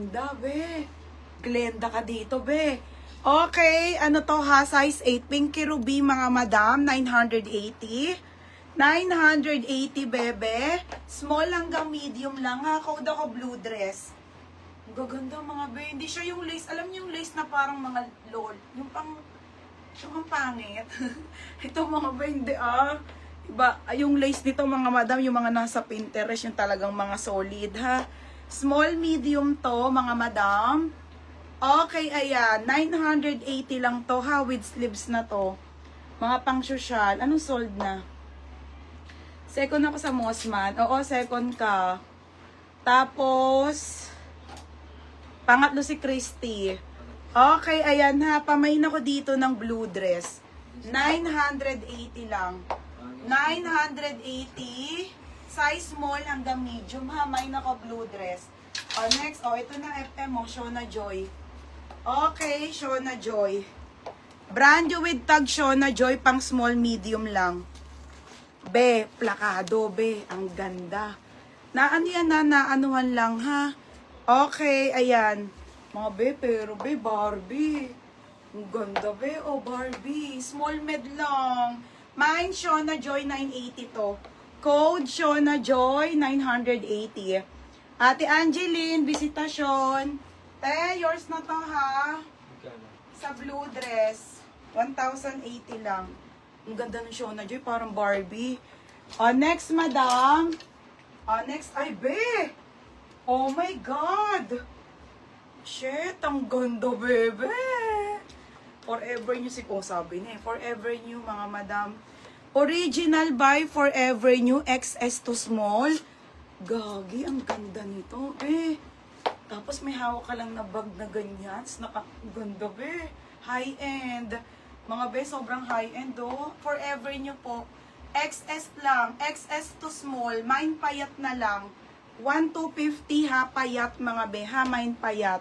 ganda, be. Glenda ka dito, be. Okay, ano to ha? Size 8. Pinky Ruby, mga madam. 980. 980, bebe. Small hanggang medium lang ha. Code ako blue dress. Ang gaganda, mga be. Hindi siya yung lace. Alam niyo yung lace na parang mga lol. Yung pang pangit. Ito mga be, hindi Iba, yung lace dito mga madam, yung mga nasa Pinterest, yung talagang mga solid ha. Small, medium to mga madam. Okay, ayan. 980 lang to ha, with sleeves na to. Mga pang social. Anong sold na? Second ako sa Mossman. Oo, second ka. Tapos, pangatlo si Christy. Okay, ayan ha. Pamain ako dito ng blue dress. 980 lang. 980. Size small hanggang medium ha. May nako blue dress. Next, ito na FM mo. Shona Joy. Okay, Shona Joy. Brand new with tag Shona Joy. Pang small, medium lang. Be, plakado, be. Ang ganda. Ano yan na, naanuhan lang ha. Okay, ayan. Mga be, pero be, Barbie. Ang ganda, be. Barbie. Small med lang. Mine, Shona Joy, 980 to. Code, Shona Joy, 980. Ate Angeline, visitasyon. Yours na to ha. Sa blue dress. 1,080 lang. Ang ganda ng Shona Joy, parang Barbie. Next, madam. Next, ay, be. Oh my God. Shit, ang ganda, bebe. Forever New, sabi na forever new, mga madam. Original by Forever New, XS to small. Gagi, ang ganda nito, Tapos may hawak ka lang na bag na ganyan. Ganda, be. High-end. Mga be, sobrang high-end, Forever New po. XS lang. XS to small. Mine payat na lang. 1,250 ha, payat, mga be, ha. Mine payat.